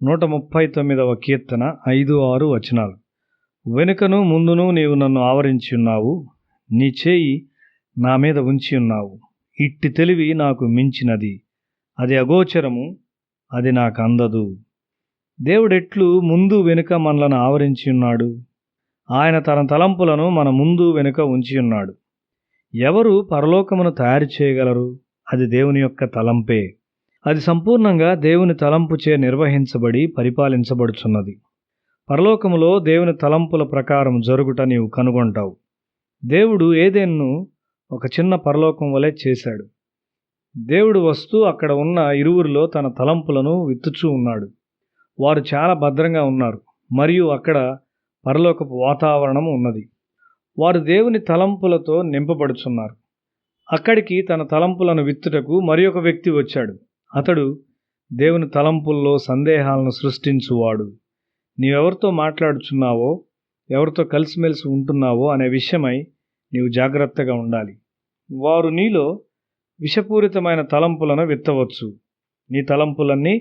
139వ కీర్తన 5-6 వచనాలు. వెనుకను ముందును నీవు నన్ను ఆవరించి ఉన్నావు, నీ చేయి నా మీద ఉంచి ఉన్నావు. ఇట్టి తెలివి నాకు మించినది, అది అగోచరము, అది నాకు అందదు. దేవుడెట్లు ముందు వెనుక మనలను ఆవరించి ఉన్నాడు. ఆయన తన తలంపులను మన ముందు వెనుక ఉంచి ఉన్నాడు. ఎవరు పరలోకమును తయారు చేయగలరు? అది దేవుని యొక్క తలంపే. అది సంపూర్ణంగా దేవుని తలంపుచే నిర్వహించబడి పరిపాలించబడుచున్నది. పరలోకములో దేవుని తలంపుల ప్రకారం జరుగుట నీవు కనుగొంటావు. దేవుడు ఏదెన్ను ఒక చిన్న పరలోకం వలె చేశాడు. దేవుడు వస్తూ అక్కడ ఉన్న ఇరువురిలో తన తలంపులను విత్తుచూ ఉన్నాడు. వారు చాలా భద్రంగా ఉన్నారు, మరియు అక్కడ పరలోకపు వాతావరణం ఉన్నది. వారు దేవుని తలంపులతో నింపబడుచున్నారు. అక్కడికి తన తలంపులను విత్తుటకు మరి ఒక వ్యక్తి వచ్చాడు. అతడు దేవుని తలంపుల్లో సందేహాలను సృష్టించువాడు. నీవెవరితో మాట్లాడుచున్నావో, ఎవరితో కలిసిమెలిసి ఉంటున్నావో అనే విషయమై నీవు జాగ్రత్తగా ఉండాలి. వారు నీలో విషపూరితమైన తలంపులను విత్తవచ్చు. నీ తలంపులన్నీ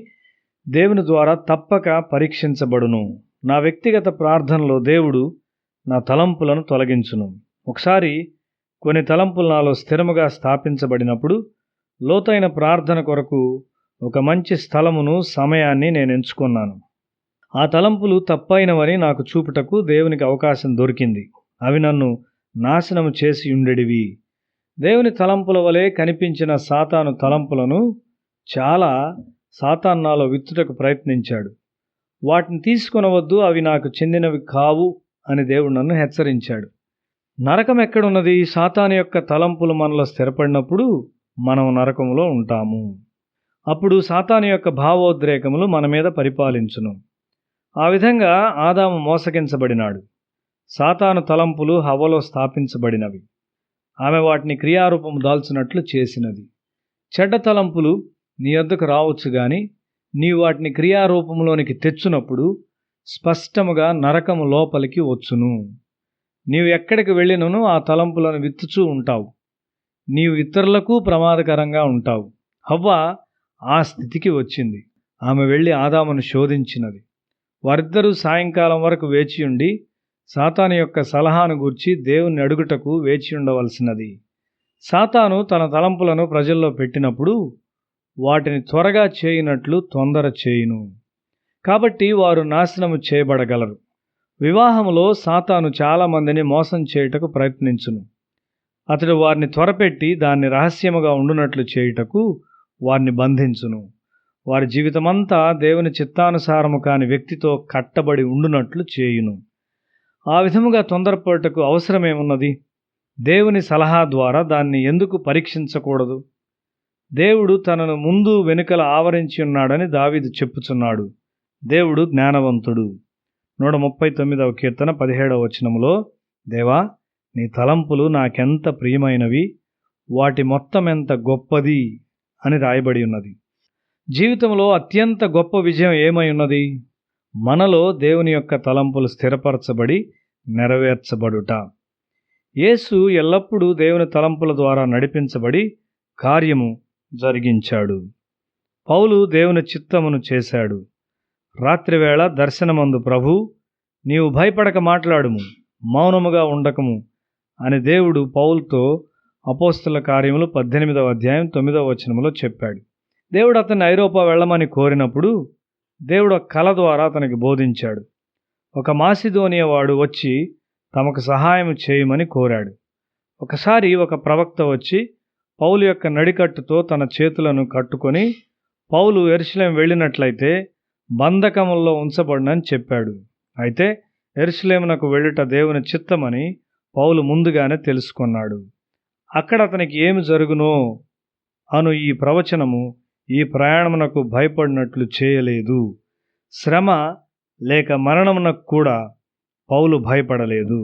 దేవుని ద్వారా తప్పక పరీక్షించబడును. నా వ్యక్తిగత ప్రార్థనలో దేవుడు నా తలంపులను తొలగించును. ఒకసారి కొన్ని తలంపులు నాలో స్థిరముగా స్థాపించబడినప్పుడు లోతైన ప్రార్థన కొరకు ఒక మంచి స్థలమును, సమయాన్ని నేను ఎంచుకున్నాను. ఆ తలంపులు తప్పైనవని నాకు చూపుటకు దేవునికి అవకాశం దొరికింది. అవి నన్ను నాశనము చేసి ఉండేటివి. దేవుని తలంపుల వలె కనిపించిన సాతాను తలంపులను చాలా సాతాను నాలో విత్తుటకు ప్రయత్నించాడు. వాటిని తీసుకొనవద్దు, అవి నాకు చెందినవి కావు అని దేవుడు నన్ను హెచ్చరించాడు. నరకం ఎక్కడున్నది? సాతాను యొక్క తలంపులు మనలో స్థిరపడినప్పుడు మనం నరకములో ఉంటాము. అప్పుడు సాతాను యొక్క భావోద్రేకములు మన మీద పరిపాలించును. ఆ విధంగా ఆదాము మోసగించబడినాడు. సాతాను తలంపులు హవ్వలో స్థాపించబడినవి. ఆమె వాటిని క్రియారూపము దాల్చినట్లు చేసినది. చెడ్డ తలంపులు నీ యొద్దకు రావచ్చు, గాని నీవు వాటిని క్రియారూపంలోనికి తెచ్చునప్పుడు స్పష్టముగా నరకము లోపలికి వచ్చును. నీవు ఎక్కడికి వెళ్ళినను ఆ తలంపులను విత్తుచూ ఉంటావు. నీవు ఇతరులకు ప్రమాదకరంగా ఉంటావు. హవ్వ ఆ స్థితికి వచ్చింది. ఆమె వెళ్ళి ఆదామును శోధించినది. వారిద్దరూ సాయంకాలం వరకు వేచియుండి సాతాను యొక్క సలహాను గూర్చి దేవుని అడుగుటకు వేచి ఉండవలసినది. సాతాను తన తలంపులను ప్రజల్లో పెట్టినప్పుడు వాటిని త్వరగా చేయునట్లు తొందర చేయును. కాబట్టి వారు నాశనము చేయబడగలరు. వివాహములో సాతాను చాలామందిని మోసం చేయుటకు ప్రయత్నించును. అతడు వారిని త్వరపెట్టి దాన్ని రహస్యముగా ఉండునట్లు చేయుటకు వారిని బంధించును. వారి జీవితమంతా దేవుని చిత్తానుసారము కాని వ్యక్తితో కట్టబడి ఉండునట్లు చేయును. ఆ విధముగా తొందరపడుటకు అవసరమేమున్నది? దేవుని సలహా ద్వారా దాన్ని ఎందుకు పరీక్షించకూడదు? దేవుడు తనను ముందు వెనుకల ఆవరించి ఉన్నాడని దావీదు చెప్పుచున్నాడు. దేవుడు జ్ఞానవంతుడు. 139వ కీర్తన 17వ వచనములో, దేవా, నీ తలంపులు నాకెంత ప్రియమైనవి, వాటి మొత్తం ఎంత గొప్పది అని రాయబడి ఉన్నది. జీవితంలో అత్యంత గొప్ప విజయం ఏమై ఉన్నది? మనలో దేవుని యొక్క తలంపులు స్థిరపరచబడి నెరవేర్చబడుట. యేసు ఎల్లప్పుడూ దేవుని తలంపుల ద్వారా నడిపించబడి కార్యము జరిగించాడు. పౌలు దేవుని చిత్తమును చేశాడు. రాత్రివేళ దర్శనమందు ప్రభు, నీవు భయపడక మాట్లాడుము, మౌనముగా ఉండకము అని దేవుడు పౌలుతో అపోస్తల కార్యములు 18వ అధ్యాయం 9వ వచనములో చెప్పాడు. దేవుడు అతన్ని ఐరోపా వెళ్ళమని కోరినప్పుడు దేవుడు ఒక కల ద్వారా అతనికి బోధించాడు. ఒక మాసిదోనియా వాడు వచ్చి తమకు సహాయం చేయమని కోరాడు. ఒకసారి ఒక ప్రవక్త వచ్చి పౌలు యొక్క నడికట్టుతో తన చేతులను కట్టుకొని పౌలు యెరూషలేము వెళ్ళినట్లయితే బంధకముల్లో ఉంచబడినని చెప్పాడు. అయితే యెరూషలేమునకు వెళ్ళుట దేవుని చిత్తమని పౌలు ముందుగానే తెలుసుకున్నాడు. అక్కడ అతనికి ఏమి జరుగునో అను ఈ ప్రవచనము ఈ ప్రయాణమునకు భయపడినట్లు చేయలేదు. శ్రమ లేక మరణమునకు కూడా పౌలు భయపడలేదు.